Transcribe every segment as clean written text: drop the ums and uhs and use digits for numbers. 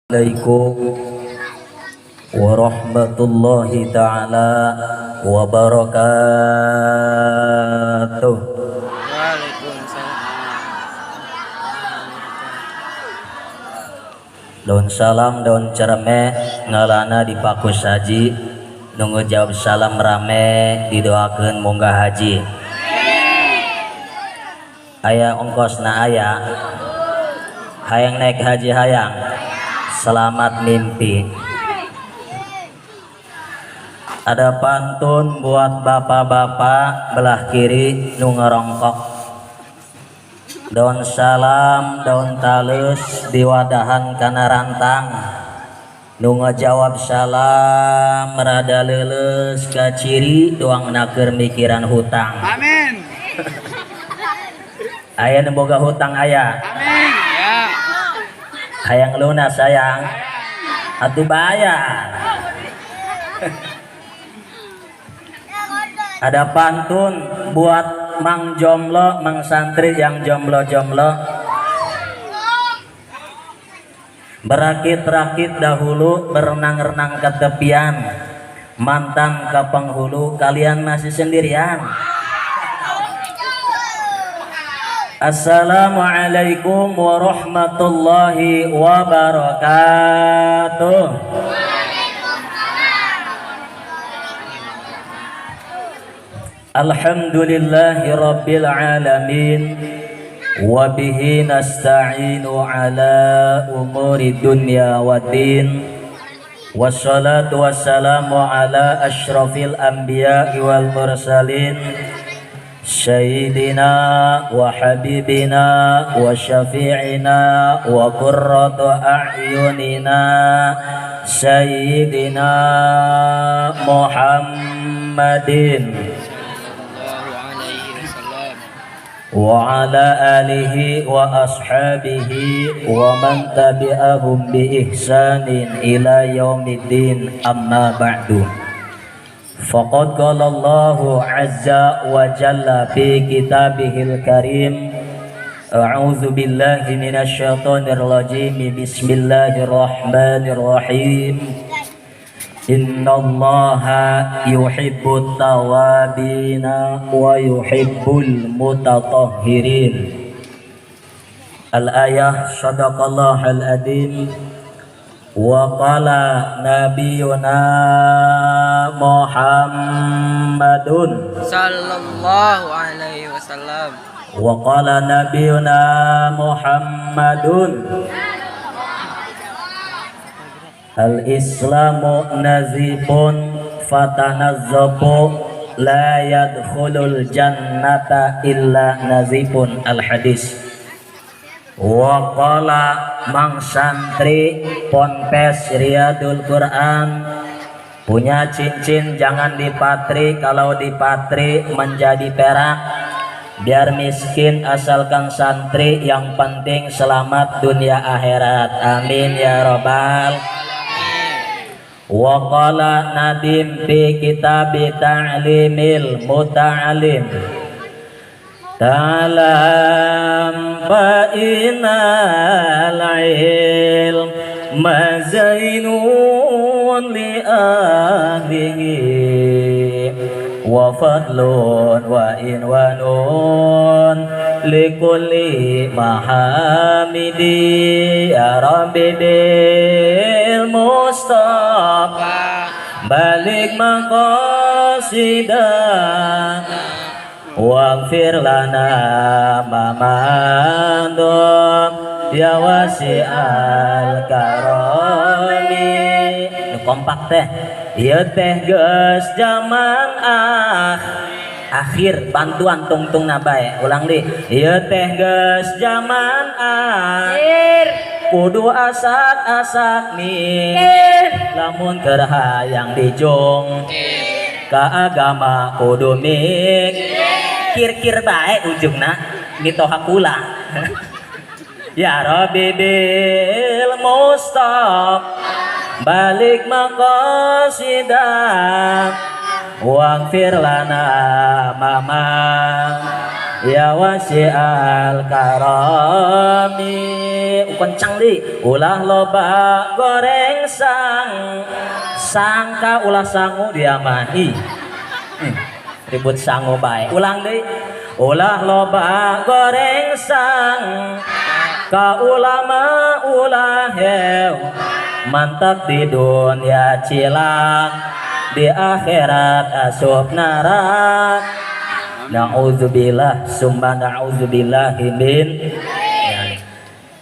Assalamualaikum warahmatullahi ta'ala wabarakatuh. Daun salam daun cerme ngalana dipaku saji nunggu jawab salam rame didoakeun munggah haji. Aya ongkosna aya hayang naik haji hayang selamat mimpi. Ada pantun buat bapak-bapak belah kiri nu ngerongkok. Daun salam daun talus diwadahan kana rantang nu ngajawab salam rada leuleus ka ciri doang naker mikiran hutang. Amin. Aya nu boga hutang aya. Amin. Ya. Hayang lunas sayang atuh bayar. Ada pantun buat mang jomblo, mang santri yang jomblo-jomblo. Berakit-rakit dahulu, berenang-renang ke tepian, mantan ke penghulu, kalian masih sendirian. Assalamualaikum warahmatullahi wabarakatuh. Alhamdulillahi rabbil alamin wa bihi nasta'inu ala umuri dunya waddin wassalatu wassalamu ala asyrafil anbiya'i wal mursalin Sayyidina wa habibina wa syafi'ina wa qurratu a'yunina Sayyidina Muhammadin wa ala alihi wa ashabihi wa man tabi'ahum bi ihsanin ila yaumiddin amma ba'du. Faqad qala Allahu azza wa jalla fi kitabihil karim a'udzu billahi minasy syaithanir rajim bismillahirrahmanirrahim innallaha yuhibbut tawabina wa yuhibbul mutatahhirin. Al-ayah sadaqallahul adzim wa qala nabiyuna Muhammadun Sallallahu alaihi wasallam. wa qala nabiyuna Muhammadun al-islamu nazibun fatanazzabu la yadkhulul jannata illa nazibun. Al-hadis. Wa qala mang santri ponpes Riyadul Quran punya cincin jangan dipatri, kalau dipatri menjadi perak. Biar miskin asalkan santri, yang penting selamat dunia akhirat. Amin ya robbal. Wa qala nadim fi kitab ta'limil muta'alim Ta'lam fa innal ilm mazainun li ahlihi wa fadlun wa inwanun li kulli mahamidi ya rabbi bil mustafa balik maqasidah waghfir lana mamandum ya wasi'al karami. Kompak teh ieu teh geus zaman akhir bantuan tungtung nabae ulang di ieu teh geus zaman akhir kudu asak-asak nih lamun keur hayang dijung ka agama kudu mikir bae ujungna mitoha kula. Ya Rabbi bil mustaq balik maqasidah waghfir lana mama ya wasi'al karami kencang di ulah loba goreng sangka ulah sangu diamahi ribut sangu baik ulang deh ulah loba goreng ka ulama ulah hew mantap di dunia cilang di akhirat asup narak na'udzubillah summa na'udzubillahi min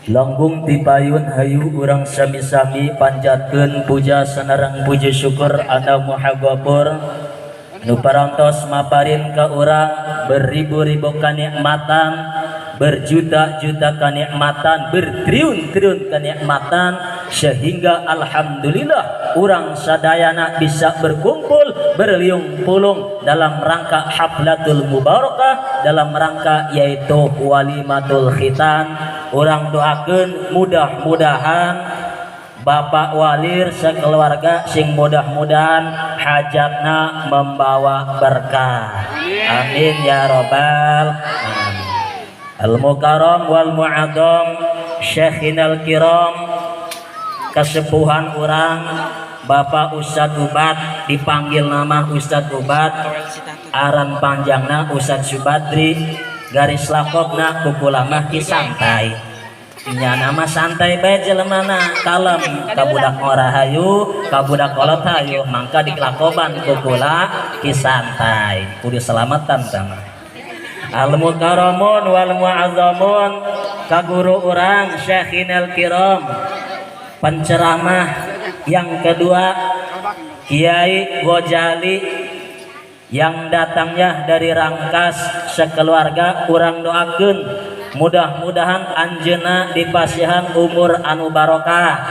langgung tipayun hayu urang sami-sami panjatkeun puja sanarang puji syukur anda Maha Ghafur nu parantos maparin ka urang beribu-ribu kanikmatan berjuta-juta kenikmatan bertriliun-triliun kenikmatan sehingga alhamdulillah urang sadayana bisa berkumpul berliung pulung dalam rangka haflatul mubarakah dalam rangka yaitu walimatul khitan urang doakeun mudah-mudahan Bapak Walir sekeluarga sing mudah-mudahan hajatna membawa berkah amin ya robbal alamin. Al-Mukarram wal Mu'adzam Syekhinal Kiram kesepuhan orang Bapak Ustadz Ubat dipanggil nama Ustadz Ubat aran panjangna Ustadz Subadri garis lakopna kukulamah kisantai nya nama santai bae jelemana kalem kabudak ngorahayu kabudak kolot hayu mangka diklakoban kukula kisantai kudu selamatan sama Al-Mukarramun wal Mu'azzamun kaguru orang Syekhinal Kiram penceramah yang kedua Kiai Ghazali yang datangnya dari Rangkas sekeluarga kurang doakeun mudah-mudahan anjeunna dipasihan umur anu barokah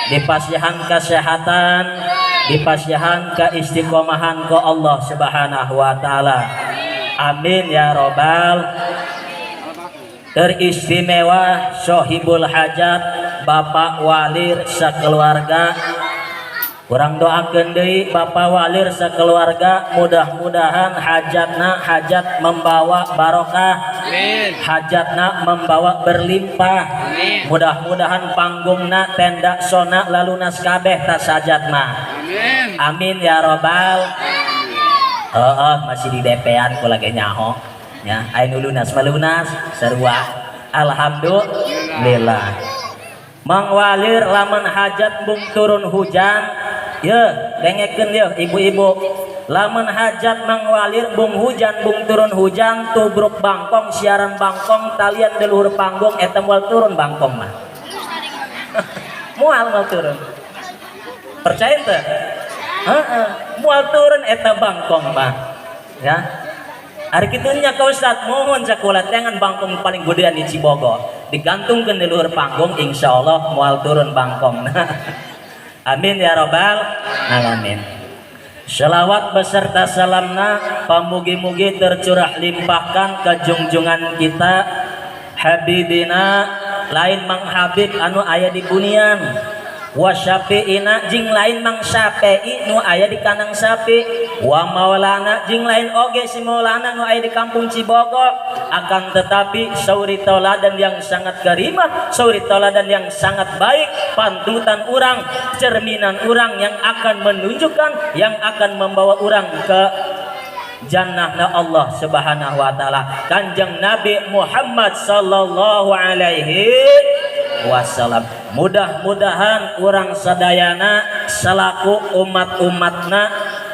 dipasihan kesehatan dipasihan keistiqomahan ku Allah Subhanahu wa taala amin ya robbal teristimewa sohibul hajat Bapak Walir sekeluarga kurang doakeun deui Bapak Walir sekeluarga mudah-mudahan hajatna hajat membawa barokah amin hajatna membawa berlimpah amin mudah-mudahan panggungna tenda sona lalunas kabeh tas hajat mah amin amin ya robbal masih di DP-an ku lagi nyaho ya aya lunas melunas sarua alhamdulillah Mang Walir lamun hajat bung turun hujan ya dengekeun ya ibu-ibu lamun hajat Mang Walir bung hujan bung turun hujan tubruk bangkong siaran bangkong talian di luhur panggung eta moal turun bangkong mah moal turun percaya teh moal turun eta bangkong mah ya hari kitu nya ka Ustad mohon sakulat jangan bangkong paling gedean di Cibogo digantungkeun di luhur panggung insyaallah moal turun bangkong amin ya robbal alamin shalawat beserta salamna pamugi-mugi tercurah limpahkan ke junjungan kita habibina lain Mang Habib anu aya di bunian wa syafi'ina jing lain Mang Syafi'i nu aya di Kanang Sapi wa maulana jing lain oge si maulana nu aya di kampung Cibogo akan tetapi sauri tauladan yang sangat karimah sauri tauladan yang sangat baik pantutan urang cerminan urang yang akan menunjukkan yang akan membawa urang ke jannahna Allah Subhanahu wa taala Kanjeng Nabi Muhammad sallallahu alaihi wasallam mudah-mudahan urang sadayana salaku umat-umatna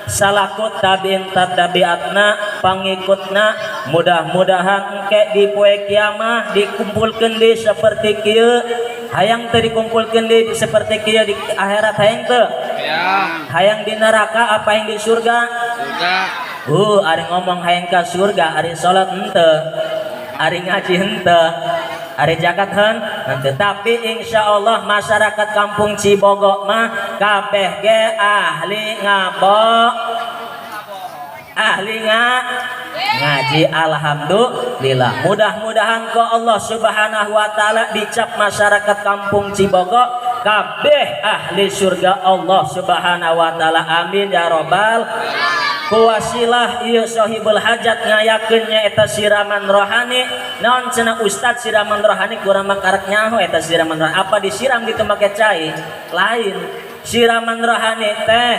salaku tabiin tabiatna pangikutna mudah-mudahan engke di poe kiamah dikumpulkeun deui seperti kieu hayang teu dikumpulkeun deui seperti kieu di akhirat hayang teu ya hayang di neraka apa yang di surga ari ngomong hayang ka surga ari salat henteu ari ngaji henteu ari zakat henteu tapi insyaallah masyarakat kampung Cibogo mah kabeh ge ahli ngaji alhamdulillah mudah-mudahan ku Allah Subhanahu wa taala dicap masyarakat kampung Cibogo kabeh ahli surga Allah Subhanahu wa taala amin ya robbal kuwasilah ieu sahibul hajat ngayakeun nya eta siraman rohani. Naon cenah ustad siraman rohani kurang makarek nyaho eta siraman rohani. Apa disiram gitu make cai? Lain. Siraman rohani teh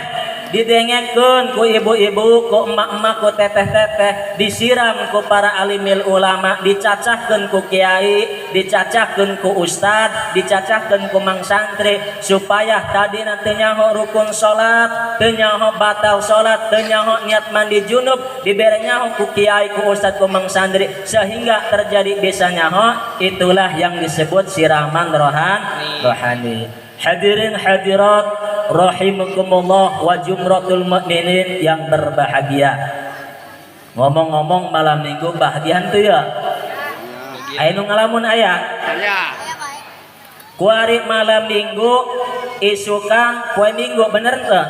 didengekeun ku ibu-ibu, ku emak-emak, ku teteh-teteh, disiram ku para alimil ulama, dicacahkeun ku kiai, dicacahkeun ku ustad, dicacahkeun ku mang santri supaya tadi nanti nyaho rukun salat, teu nyaho batal salat, teu nyaho niat mandi junub, dibere nyaho ku kiai, ku ustad, ku mang santri sehingga terjadi bisa nyaho. Itulah yang disebut siraman rohani. Hadirin hadirat rahimakumullah wa jumratul mukminin yang berbahagia. Ngomong-ngomong malam minggu bahagia henteu ya? Aya nu ngalamun aya? Aya. Kuari malam minggu isukan poe minggu bener teu?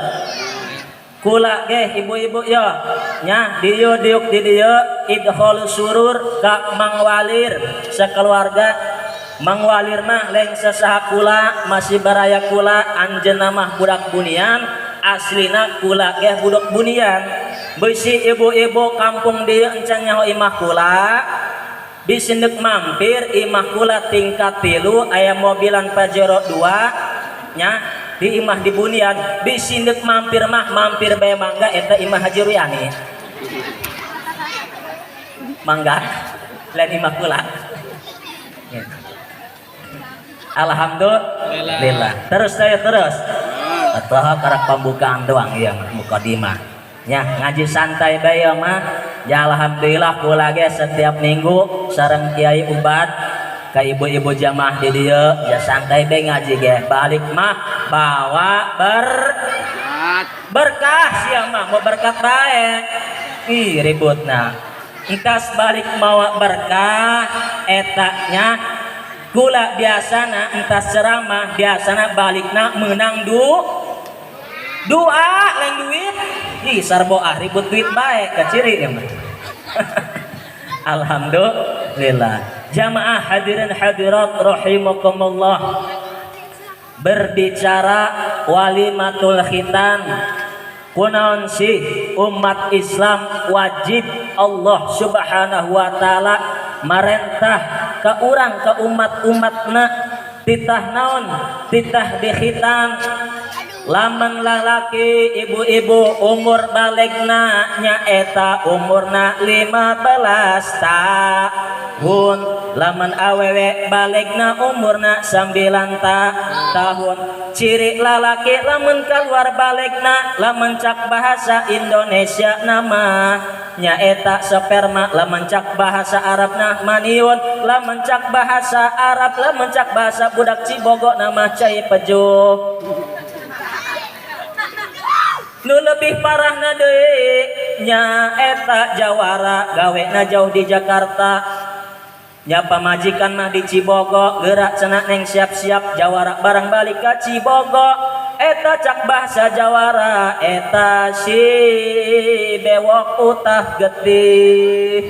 Kula ge ibu-ibu ya nya dieu diuk di dieu idkhal surur ka Mang Walir sakeluarga. Mang Walir mah leng sasaha kula masih baraya kula anjeunna mah budak bunian aslina kula ge budak bunian. Beusi ibu-ibu kampung dieu encan nyaho imah kula bisi neuk mampir imah kula tingkat 3 aya mobilan Pajero 2 nya di imah di bunian bisi neuk mampir mah mampir bae mangga eta imah Haji Ruyani. Mangga lain imah kula. Alhamdulillah. Terus saya terus. Ataha karak pembukaan doang ya mukadimah. Nya ngaji santai bae mah. Ya alhamdulillah kula ge setiap minggu sareng Kiai Ubad ka ibu-ibu jamaah di dieu ya santai bae ngaji ge. Balik mah bawa berkah sia mah mau berkat bae. Ih ributna. Engkas balik mawa berkah eta nya kula biasana entas ceramah biasana balikna menang doa lain duit. Ih sarboah ribut duit bae kaciri ya mah. Alhamdulillah. Jamaah hadirin hadirat rahimakumullah. Berbicara walimatul khitan kunaon sih umat Islam wajib Allah Subhanahu wa taala marentah ka urang ka umat-umatna titah naon titah dikhitan lamun lalaki ibu-ibu umur balegna nyaeta umurna 15 tahun lamun awewe balegna umurna 9 tahun. Ciri lalaki lamun keluar balegna lamun cak bahasa Indonesia nama nyaeta sperma, lamun cak bahasa Arabna maniun, lamun cak bahasa Arab lamun cak bahasa budak Cibogo nama cai pejuh. Nu lebih parahna deui nyaeta jawara gawena jauh di Jakarta. Nya pamajikan mah di Cibogo gerak cenah neng siap-siap jawara barang balik ka Cibogo eta cak bahasa jawara eta si bewok utah getih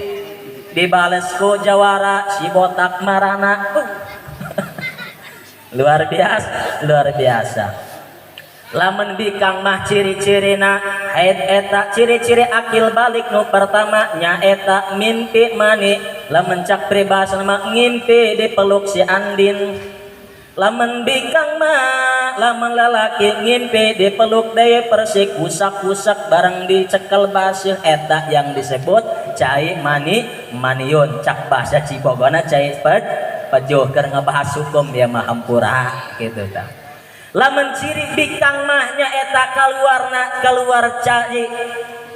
dibales ku jawara si botak marana. luar biasa. Lamun bikang mah ciri-cirina eta ciri-ciri akil balik nu pertama nyaeta mimpi mani. Lamun cak pribasa mah ngimpi dipeluk si Andin. Lamun bikang mah lamun lalaki ngimpi dipeluk deui persik kusak-kusak barang dicekel baseuh eta yang disebut cai maniun cak bahasa Cibogona cai pejuh keur ngebahas hukum ya mah hampura kitu tah. Lamun ciri bikang mahnya eta keluar cai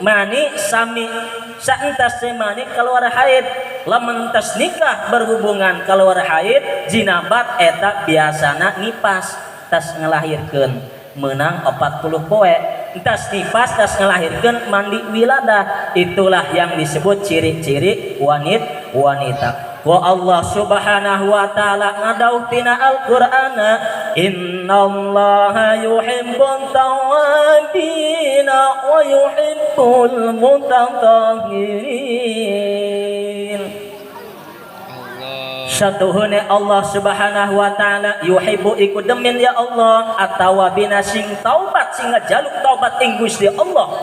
mani sami saentas mani keluar haid. Lamun tes nikah berhubungan keluar haid jinabat eta biasana ngipas tas ngelahirkeun menang 40 poe. Tas nifas tas ngelahirkeun mandi wiladah. Itulah yang disebut ciri-ciri wanita. Wa Allah Subhanahu wa taala ngadauh tina Al-Qur'an innallaha yuhibbut tawwabina wa yuhibbul mutatahhirin. Satuhune Allah Subhanahu wa taala yuhibbu iku demen ya Allah at-tawwabina sing taubat sing ngajaluk taubat ing Gusti Allah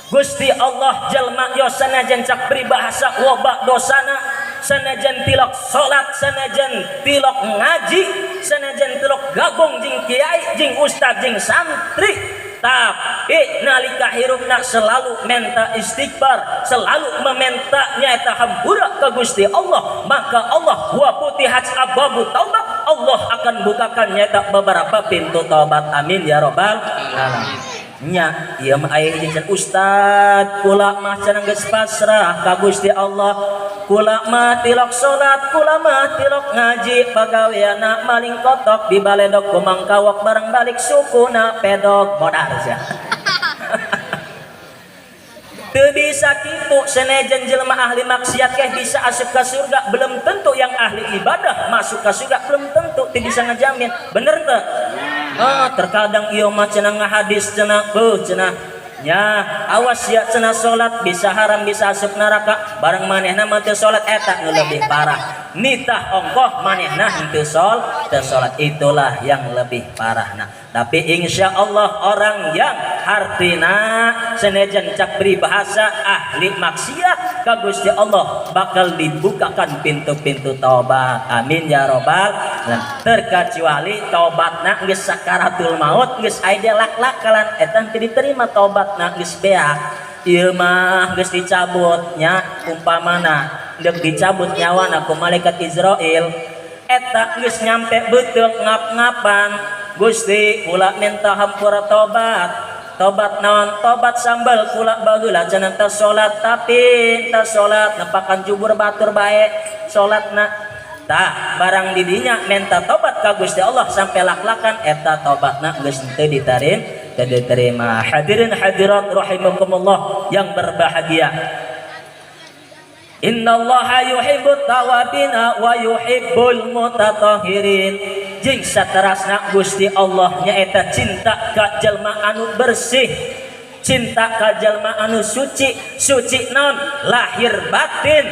Gusti Allah jalma yo sanajan cak peribahasa loba dosana, sanajan tilok salat, sanajan tilok ngaji, sanajan tilok gabung jeung kiai jeung ustad jeung santri, tapi nalika hirupna selalu menta istighfar, selalu meminta nyaeta hampura ke Gusti Allah, maka Allah wa futihat abwabu taubat, Allah akan bukakan nyaeta beberapa pintu taubat. Amin ya rabbal alamin. Nya ieu mah aya hiji ustad kula mah cenah geus pasrah ka Gusti Allah, kula mah tilok salat, kula mah tilok ngaji, pagaweana maling kotok di baledog kumangkawak bareng balik sukuna pedog modar sia. Teu bisa kitu, senajan jelema ahli maksiat keh bisa asup ka surga, belum tentu yang ahli ibadah masuk ka surga, belum tentu, teu bisa ngajamin. Bener teu? Terkadang ieu mah cenah ngahadis cenah cenah nya awas ya cenah salat bisa haram bisa asup neraka, bareng manehna mah teu salat eta nu lebih parah. Nitah ongkoh manehna henteu salat, itulah yang lebih parah. Nah, tapi insya Allah orang yang hartina senajan cak bahasa ahli maksiat ka Gusti Allah bakal dibukakan pintu-pintu taubat. Amin ya robbal alamin. Terkecuali taubatna geus sakaratul maut, geus aya lak-lakalan eta teu diterima taubatna, geus beak ieu mah geus dicabut nya umpamana deuk dicabut nyawana ku malaikat Israil, eta geus nyampe beuteung ngap-ngapan, Gusti kula minta hampura tobat naon, tobat sambal kula bageula cenah teu salat, tapi teu salat nepakan jubur batur bae salatna tah barang didinya minta tobat ka Gusti Allah sampai lak-lakan eta tobatna geus teu diterima. Hadirin hadirat rahimakumullah yang berbahagia, innallaha yuhibbut tawabina wa yuhibbul mutatahhirin. Jeung saterasna Gusti Allah nyaeta cinta ka jalma anu bersih, cinta ka jalma anu suci. Suci naon? Lahir batin.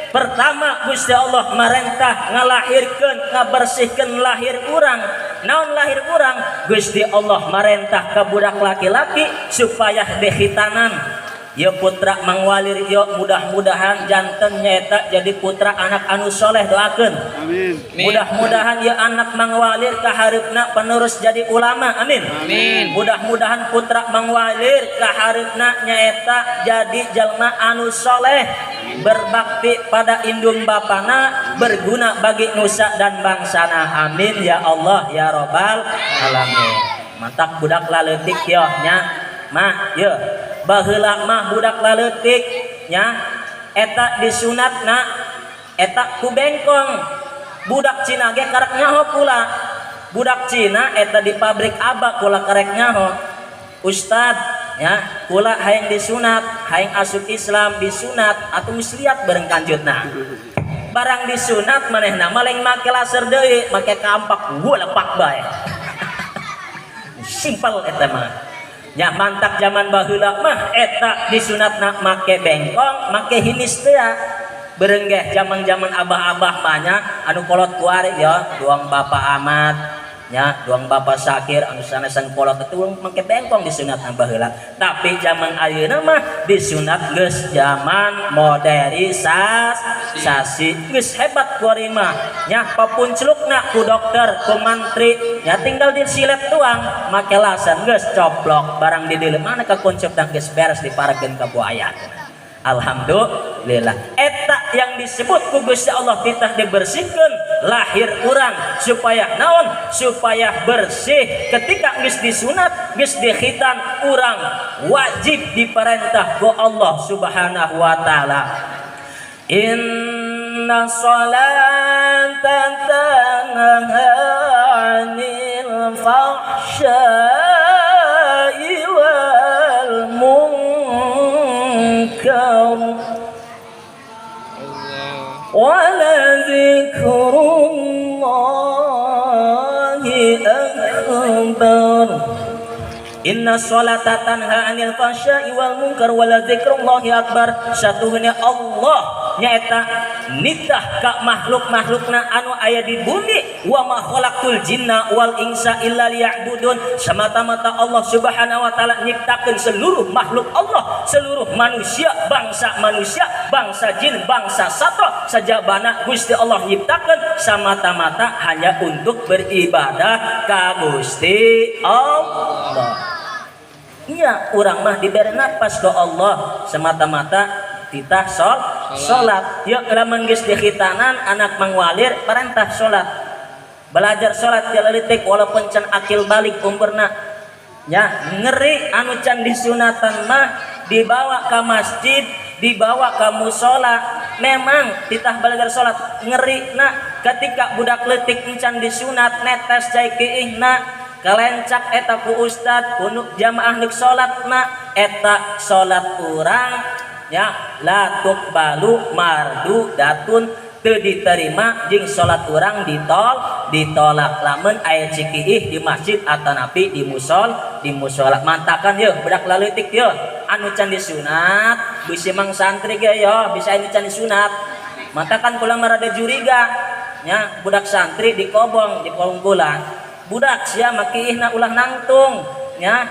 Pertama Gusti Allah marentah ngalahirkeun ngabersihkeun lahir urang. Naon lahir urang? Gusti Allah marentah ka budak laki-laki supaya dehitanan. Ya putra mangwalir yo mudah-mudahan janten nyaeta jadi putra anak anu soleh, doakeun. Amin. Mudah-mudahan ya anak mangwalir kahareupna penerus jadi ulama. Amin. Amin. Mudah-mudahan putra mangwalir kahareupna nyaeta jadi jalma anu soleh, berbakti pada indung bapana, berguna bagi nusa dan bangsana. Amin ya Allah ya robbal alamin. Mantap budak laleutik yo nya mah yo baheula mah budak laleutik nya eta disunatna eta ku bengkong. Budak Cina ge karek nyaho pula, budak Cina eta di pabrik aba kula karek nyaho. Ustad ya kula hayang disunat, hayang asup Islam disunat atuh geus liat bareng kanjutna. Barang disunat manehna maleng make laser deui, make kampak lepak bae. Simpel eta mah. Ya mantap zaman baheula mah eta disunatna make bengkong, make hinis teh. Berenggeh zaman-zaman abah-abah banyak anu kolot kuari ya, doang Bapak Ahmad nya, doang Bapak Sakir anu sanesan kolot itu make bengkong disunat baheula. Tapi zaman ayeuna mah disunat geus zaman modernisasi. Geus hebat kuari mah nya papunclukna ku dokter, ku mantri nya tinggal disilet tuang make laser geus coplok barang di dieu mana ka kuncuk dan geus beres diparekeun ka buaya. Alhamdulillah eta yang disebut ku Gusti Allah titah dibersihkeun lahir urang supaya naon? Supaya bersih. Ketika geus disunat, geus dikhitan urang wajib diperintah ku Allah Subhanahu wa taala. Inna sholata tanha 'anil fahsya'i wal munkar wa dzikrullahi akbar. Inna sholata tanha 'anil fahsya'i wal munkar wa dzikrullahi akbar. Satuhuna Allah nyaeta nitah ka makhluk-makhlukna anu aya di bumi, wa ma khalaqtul jinna wal insa illa liya'budun. Semata-mata Allah Subhanahu wa taala nyiptakeun seluruh makhluk Allah seluruh manusia, bangsa jin, bangsa satwa sajabana Gusti Allah nyiptakeun samata-mata hanya untuk beribadah ka Gusti Allah. Iya, urang mah diberi napas ke Allah semata-mata kita sholat. Yuk lamun geus dihitanan anak mangwalir perintah sholat. Belajar sholat jalalitik walaupun can akil balik umurna. Ya, ngeri anu can disunatan mah dibawa ke masjid, dibawa ke musola. Memang titah belajar sholat ngeri nak ketika budak letik encan disunat netes cai kiihna kalencak eta ku ustad kunuk jamaah neuk sholatna eta sholat urang ya la tuqbalu mardudatun teu diterima jeung sholat urang ditolak lamun aya cikiih di masjid atanapi di musola mantakan yeuh budak leutik yeuh anu can disunat bisi mang santri ge yo bisa anu can disunat mantakan kula marada juriga nya budak santri di kobong bulan budak sia mah kiihna ulah nangtung nya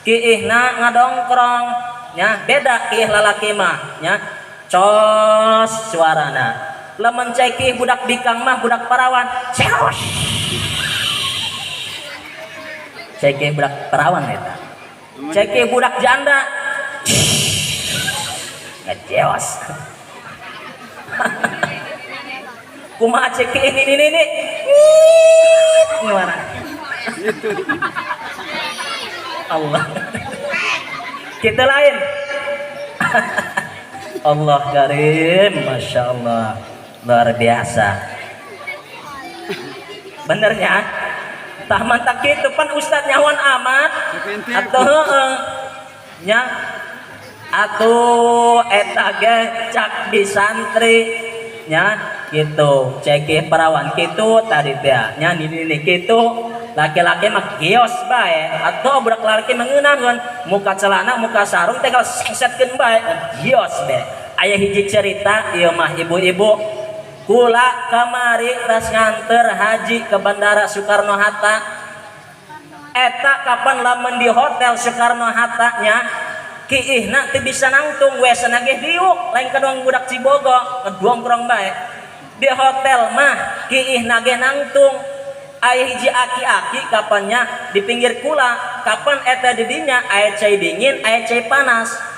kiihna ngadongkrong nya beda kiih lalaki mah nya cos suarana lamun cai kiih budak bikang mah budak parawan ceos cai kiih budak parawan eta cai kiih budak janda ngeceos kumaha cai kiih ini gimana Allah kita lain Allah karim masya Allah luar biasa benernya tah mantak gitu pan ustad nyawan amat atau nya atau eta ge cak di santri nya gitu cekih perawan gitu tadi teh nya ini gitu laki-laki mah gios bae atau budak laki mengeunahkeun muka celana muka sarung teh kalau sengsetkeun bae gios bae aya hiji cerita ieu mah ibu-ibu kula kamari tas nganter haji ke bandara Soekarno Hatta eta kapan lamun di hotel Soekarno Hatta nya kiihna teu bisa nangtung wesana ge diuk lain kadoang budak Cibogo ngedongkrong bae di hotel mah kiihna ge nangtung aya hiji aki-aki kapannya di pinggir kula kapan eta di dinya aya cai dingin aya cai panas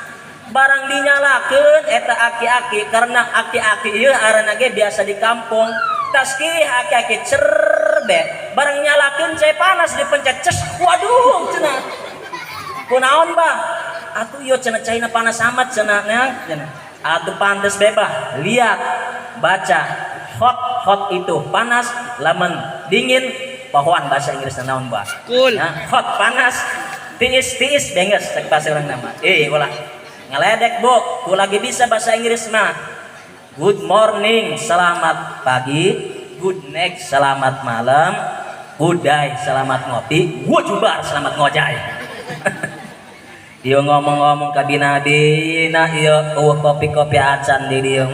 barang dinyalakeun eta aki-aki karena aki-aki ieu aranna ge biasa di kampung tas kiih aki-aki cerbe barang nyalakeun cai panas dipencet ces waduh cenah kunaon bah atuh ieu cenah caina panas amat cenah cenah atuh pantes bebas lihat baca hot itu panas lamun dingin pohon bahasa Inggris naon bah cool nah, hot panas tiis benges cek bahasa urang nama ulah ngeledek bu ku lagi bisa bahasa Inggris mah good morning selamat pagi good night selamat malam good day selamat ngopi wujubar selamat ngojay dia ngomong-ngomong ka dina ieu kopi-kopi acan di dieu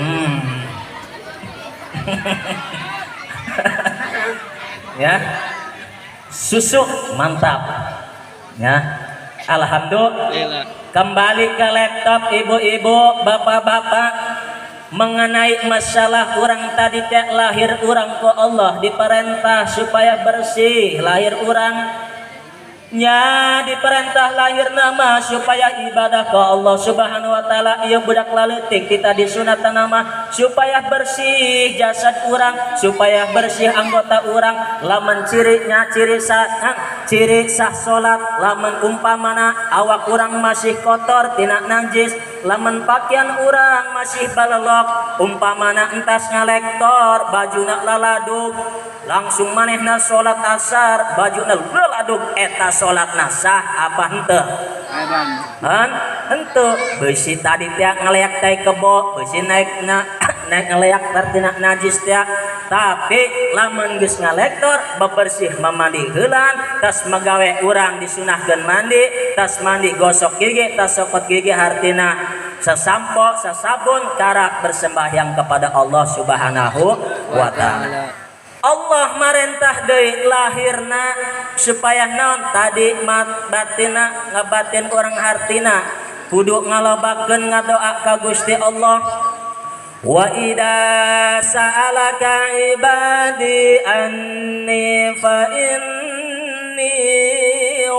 ya susu mantap ya alhamdulillah kembali ke laptop ibu-ibu bapak-bapak mengenai masalah orang tadi teh lahir orang ke Allah diperintah supaya bersih lahir orang nya diperintah lahir nama supaya ibadah ke Allah subhanahu wa ta'ala ieu budak laletik kita disunatan nama supaya bersih jasad urang supaya bersih anggota urang lamun ciri sah salat lamun umpamana awak urang masih kotor tina najis lamun pakaian urang masih balelok umpamana entas ngalektor bajuna laladug langsung manehna salat asar bajuna laladug eta salat nasah apa henteu henteu beusi tadi teh ngaleak teh kebo beusi naik ngaleak tartina najis teh tapi lamun geus ngalektor bebersih mamandi heulan tas magawe urang disunahkeun mandi tas mandi gosok gigi tas sokot gigi hartina sesampo sesabun karak bersembahyang kepada Allah subhanahu wa ta'ala Allah marentah deui lahirna supaya naon tadi batina ngabatin orang hartina kudu ngalobakeun ngadoa ka Gusti Allah. Wa idza sa'alaka ibadi anni fa inni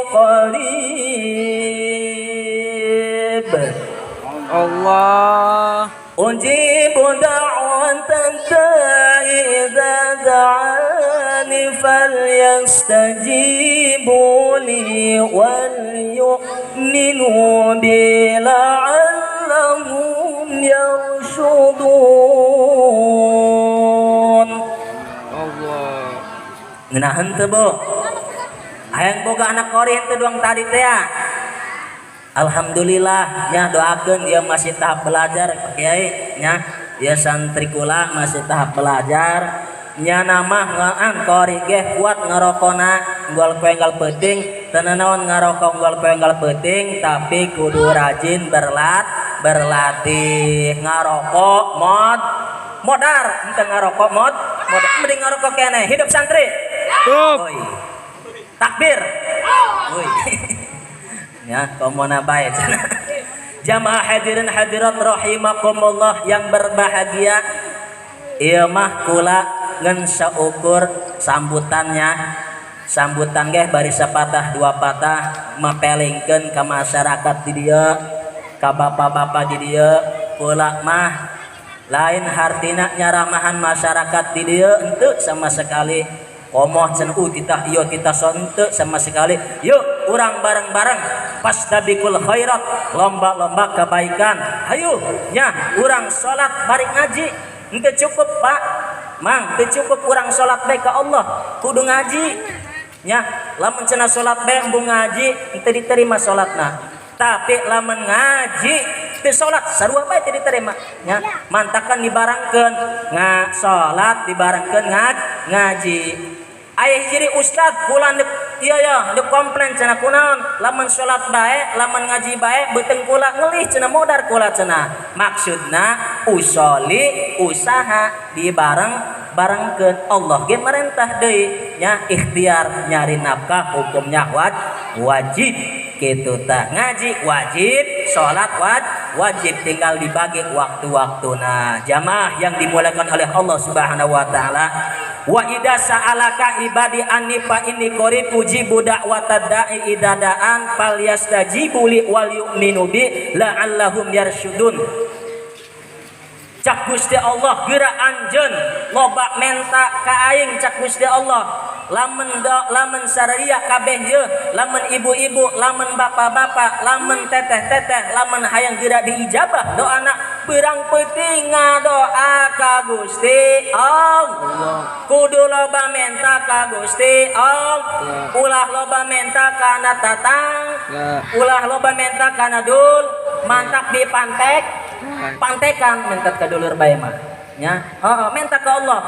qarib. Allah. Ujibu da'watan da'i idza da'ani falyastajibu li wal yu'minu bi la'allahum yarshudun. Allah. Ngeunaheun teu, Bu? Hayang boga anak kori teh doang tadi teh ya. Alhamdulillah nya doakeun dia masih tahap belajar Kiai nya. Dia santri kula masih tahap belajar. Nya nama ngaan kori ge kuat ngarokona unggal poenggal peuting, teu naon ngarokok unggal poenggal peuting tapi kudu rajin berlatih ngarokok modar henteu ngarokok modar mending ngarokok keneh hidup santri. Oi. Takbir. Oi. Ya, komona bae cenah. Jamaah hadirin hadirat rahimakumullah yang berbahagia. Ieu mah kula ngan saukur sambutannya. Sambutan ge bari sapatah dua patah mapelingkeun ka masyarakat di dieu, ka bapak-bapak di dieu. Kula mah lain hartina nyaramahan masyarakat di dieu henteu sama sekali. Komoh cenah titah ieu titah sonte sama sekali. Yuk urang bareng-bareng pastabikul khairat, lomba-lomba kebaikan. Hayu nya urang salat bari ngaji. Henteu cukup Pak Mang, teu cukup urang salat bae ka Allah, kudu ngaji. Nya lamun cenah salat bae embung ngaji henteu diterima salatna. Tapi lamun ngaji teu salat sarua bae teu diterima. Nya mantakan dibarengkeun salat dibarengkeun ngaji. Aya hiji ustad kula ieu ya deu komplain cenah kunaon lamun salat bae lamun ngaji bae beuteung kula ngeulih cenah modar kula cenah maksudna usoli usaha dibarengkeun Allah ge marentah deui nya ikhtiar nyari nafkah hukumnya wajib kitu tah ngaji wajib salat wajib tinggal dibagi waktu-waktuna. Jamaah yang dimuliakan oleh Allah Subhanahu wa taala. Wa idza sa'alaka ibadi anni fa inni qarib ujibu da'watad da'i idza da'an falyastajibu li wal yu'minu bi la'allahum yarshudun. Cak Gusti Allah geura anjeun loba menta ka aing cak Gusti Allah. Lamun sararia kabeh ieu, lamun ibu-ibu, lamun bapak-bapak, lamun teteh-teteh, lamun hayang geura diijabah doana beurang peuting ngadoa ka Gusti Allah. Kudu loba menta ka Gusti Allah. Ulah loba menta kana tatang, ulah loba menta kana dul, mantak pantekan mentat ka dulur bae mah nya. Menta ka Allah.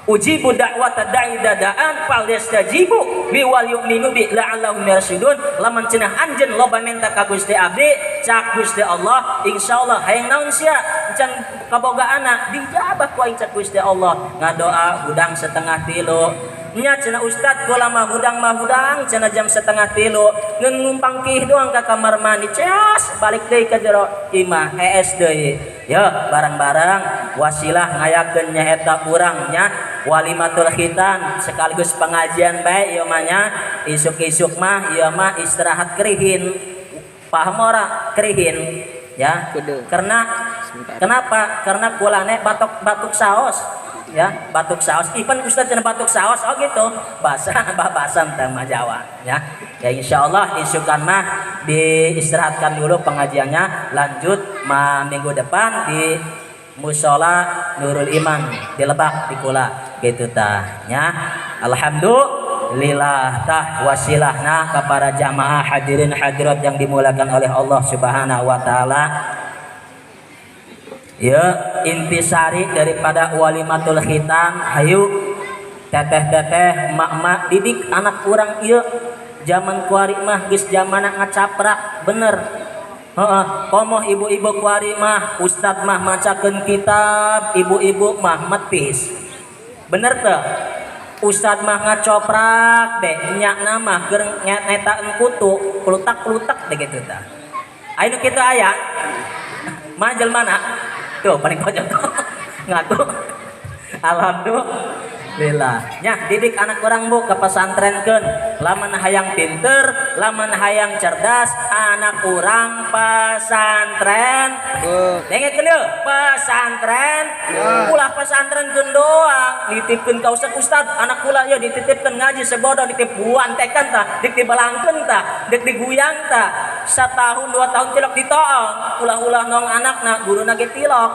Ujibu da'watad da'i dadaan falyastajibu li wal yu'minu bi la'allahum yarshudun. Lamun cenah anjeun loba menta ka Gusti abdi cak Gusti Allah insyaallah hayang naon sia can kabogaana dijabah ku aing cak Gusti Allah. Ngadoa hudang setengah tilu nya cenah ustad kula mah hudang cenah jam setengah tilu ngeun numpang kih doang ka kamar mandi ceas balik deui ka jero imah hees deui. Ya bareng-bareng wasilah ngayakeun nyaeta urang nya walimatul khitan sekaligus pengajian bae ieu mah nya isuk-isuk mah ieu mah istirahat kerihin. Paham ora kerihin ya? Karena kenapa? Karena kulane batuk saos ya, batuk saos. Ipan Ustaz cenah batuk saos oh gitu. Bahasa teh mah Jawa ya. Ya insyaallah isukan mah diistirahatkan dulu pengajiannya, lanjut minggu depan di Musola Nurul Iman di Lebak di Kula gitu tah nya. Alhamdulillah tah wasilahna kepada jamaah hadirin hadirat yang dimuliakan oleh Allah Subhanahu wa taala. Ya intisari daripada walimatul khitan. Hayu teteh-teteh mak-mak didik anak kurang ieu zaman kuari mah geus zamana ngacaprak bener. Komoh ibu-ibu kuari mah ustad mah macakeun kitab, ibu-ibu mah metis. Bener teu? Ustad mah ngacoprak deh nyakna mah keur nyetaeun kutu, klutak-klutak deh gitu tah. Ayo kita aya. Majel mana? Tuh paling pojok. Ngaku. Alhamdulillah. Nya didik anak orang bu ke pesantrenkeun. Lamun hayang pinter, lamun hayang cerdas, anak orang pesantren. Dengekeun yeuh, pesantren. Ulah pesantrenkeun doang, dititipkeun ka ustad, anak kula yeuh dititipkeun ngaji sebodoh, dititip buantekan tah, dik dibalangkeun tah, dik diguyang tah. Satahun 2 tahun cilok ditoong, ulah-ulah nong anakna guruna ge tilok.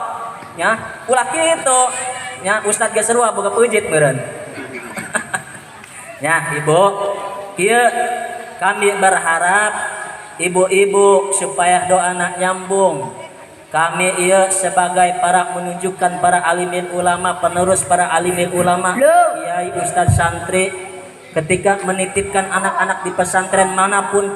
Ya, ulah kitu. Ya, ustad ge serua boga peujit meureun. Ya, Ibu, kieu kami berharap ibu-ibu supaya doana nyambung. Kami ieu sebagai para menunjukkan para alimil ulama, penerus para alimil ulama, kiai, ustad, santri, ketika menitipkan anak-anak di pesantren manapun,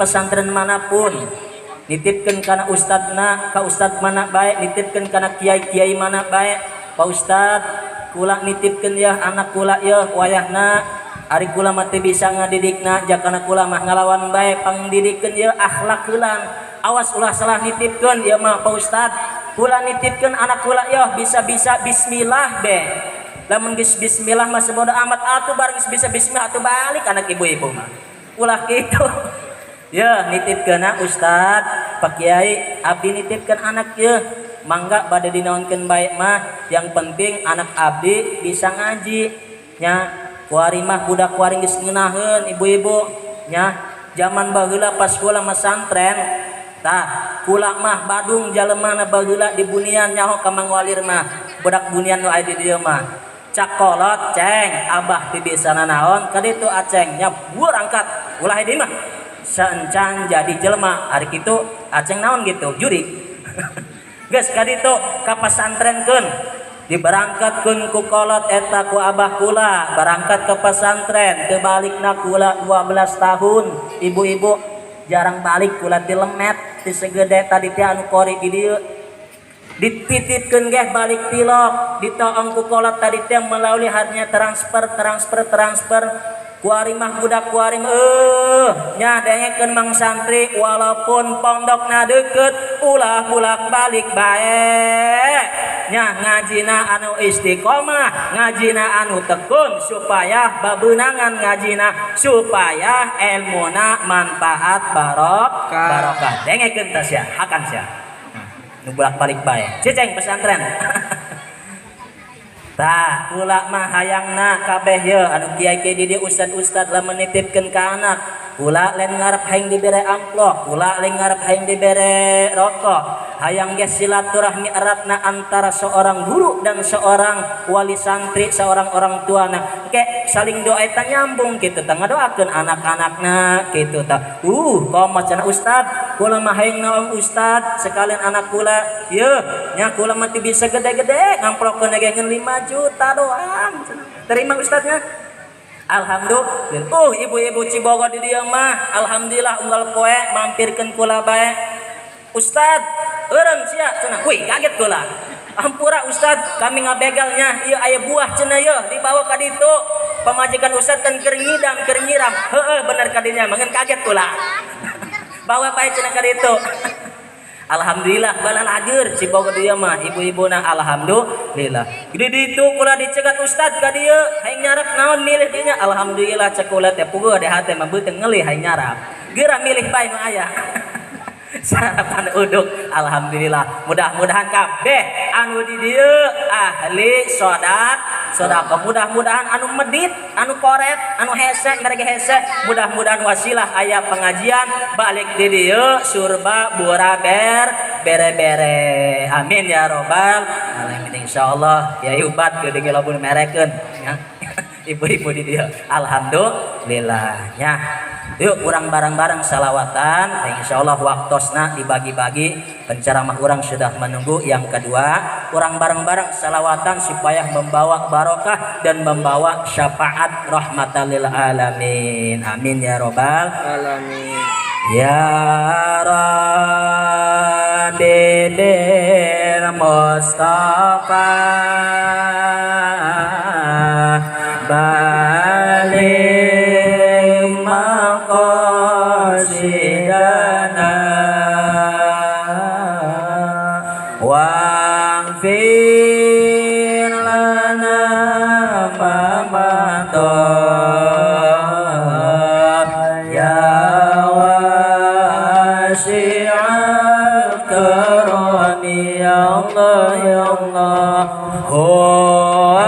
nitipkan kana ustadna, ka ustad mana baik, nitipkan kana kiai-kiai mana baik. Pak Ustad, kula nitipkan ya anak kula ya wayahna ari kula mah teu bisa ngadidikna, jakana kula mah ngalawan bae pangdidikeun ya akhlak heulang. Awas ulah salah nitipkeun ya mah Pak Ustad. Kula nitipkeun anak kula ya bisa-bisa bismillah be. Lamun geus bismillah mah sebodo amat atuh bareng bisa bismillah atuh balik anak ibu-ibu mah. Ulah kitu. Ya nitipkeun Ustad, Pak Kiai, abdi nitipkeun anak ya. Mangga bade dinaonkeun bae mah, yang penting anak abdi bisa ngaji nya. Kuari mah budak kuari geus ngeunaheun ibu-ibu nya. Zaman baheula pas kula pesantren tah kula mah Badung jalemana baheula di bunian nyaho ka Mang Walir mah budak bunian nu aya di dieu mah cakolot ceng abah ti bisa nanaon ka ditu aceng nya bueur angkat ulah di mah saencan jadi jelema ari kitu aceng naon gitu juri geus ka ditu ka pesantrenkeun diberangkatkeun ku kolot eta ku abah kula berangkat ke pesantren teu balikna kula 12 tahun ibu-ibu jarang balik kula ti lemet ti segede tadi teh anu kori di dieu dititipkeun ge balik tilok ditoong ku kolot tadi teh melalui harnya transfer kuari mah budak kuari nya dengekeun Mang Santri walaupun pondokna deukeut ulah bolak-balik bae nya ngajina anu istiqomah ngajina anu tekun supaya babeunangan ngajina supaya ilmuna manfaat barokah dengekeun teh sia hakan sia nu bolak-balik bae cicing pesantren. Tah kula mah hayangna kabeh ye anu kiai-kiai di dieu ustad-ustad lamun nitipkeun ka anak kula lain ngarep hayang dibere amplop kula lain ngarep hayang dibere rokok hayang ge silaturahmi eratna antara seorang guru dan seorang wali santri seorang orang tuana ke saling doa eta nyambung kitu tah ngadoakeun anak-anakna kitu tah komo cenah ustad kula mah hayang naon ustad sekalian anak kula ye nya kula mah teu bisa gede-gede ngamplokkeun ge 5 juta doang. Terima ustadznya. Alhamdulillah. Ibu-ibu Cibogo di dieu mah alhamdulillah unggal poe mampirkeun kula bae. Ustad, eureun sia cenah. Wih, kaget kula. Ampura ustad, kami ngabegalnya ieu aya buah cenah yeuh dibawa ka ditu. Pamajikan ustad kan keur ngidam, keur nyiram. Heueuh bener ka dinya, mangeun kaget kula. Bawa bae cenah ka ditu. Alhamdulillah bala lager Cibogo dieu mah ibu-ibuna alhamdulillah. Di ditu kula dicegat ustad ka dieu hayang nyarap naon milih dinya alhamdulillah cek kula teh puguh di hate mah beuteung ngeulih hayang nyarap. Geura milih bae nu aya. Sarapan uduk alhamdulillah mudah-mudahan kabeh anu di dieu ahli sedekah mudah-mudahan anu medit anu koret anu hese ngarege hese mudah-mudahan wasilah aya pengajian balik di dieu surba buraber bere-bere amin ya robbal alamin insyaallah ya ubat geudeung lamun merekeun ya ibu-ibu di dieu alhamdulillah nya. Yuk kurang bareng-bareng salawatan insyaallah waktosna dibagi-bagi penceramah orang sudah menunggu yang kedua kurang bareng-bareng salawatan supaya membawa barokah dan membawa syafaat rahmatan lil alamin amin ya robbal alamin ya rabbi bil mustafa balik sidana wasi'al karani ya Allah ya Allah huwa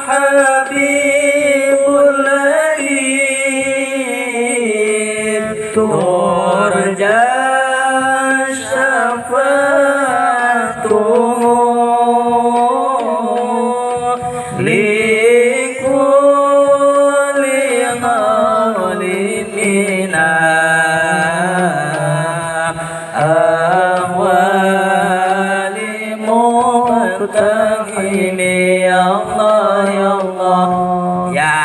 habibul ladzi turja syafa'atuhu likulli zalimina ahwali muqtahimi ya Allah ya Allah ya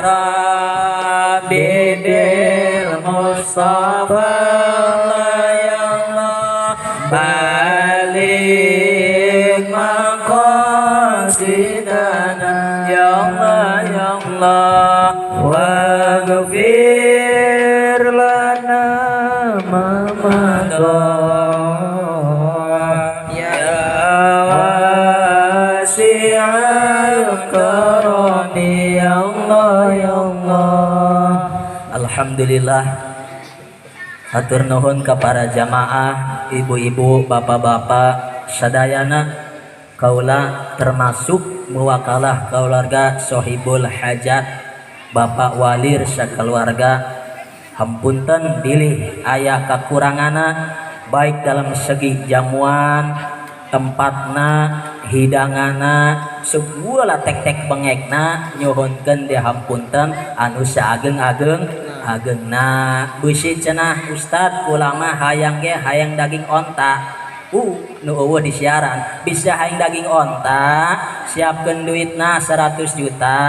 Rabbi bil Mustafa ya Allah balik maqasidana ya Allah ya Allah waghfir lana ma ya wasi'al karami ya Allah ya Allah. Alhamdulillah, hatur nuhun ka para jamaah, ibu-ibu, bapak-bapak sadayana kaula termasuk mewakalah keluarga sohibul hajat Bapak Walir sakeluarga. Hampunten bilih aya kakurangana baik dalam segi jamuan, tempatna, hidangana, segala tek-tek bengekna nyuhunkeun dihampunten anu saageng-ageng agengna. Beusi cenah Ustad ulama hayang ge hayang daging onta. Nu eueuh di siaran bisa hayang daging onta, siapkeun duitna 100 juta,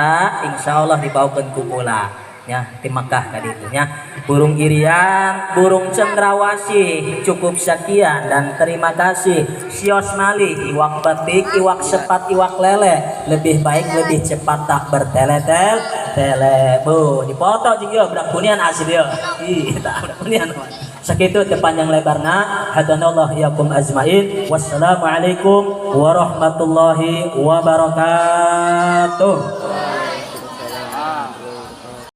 insyaallah dibawakeun ku kula nya ti Makkah ka ditu nya. Burung irian, burung cendrawasih, cukup sekian dan terima kasih. Sios malih, iwak batik, iwak sepat, iwak lele, lebih baik lebih cepat tak bertele-tel tele. Bu dipoto jeung ieu budak kunian asli ieu. Ih tah budak kunian. Sakitu teu panjang lebarna, hadanallahu yakum ajmain. Wassalamualaikum warahmatullahi wabarakatuh.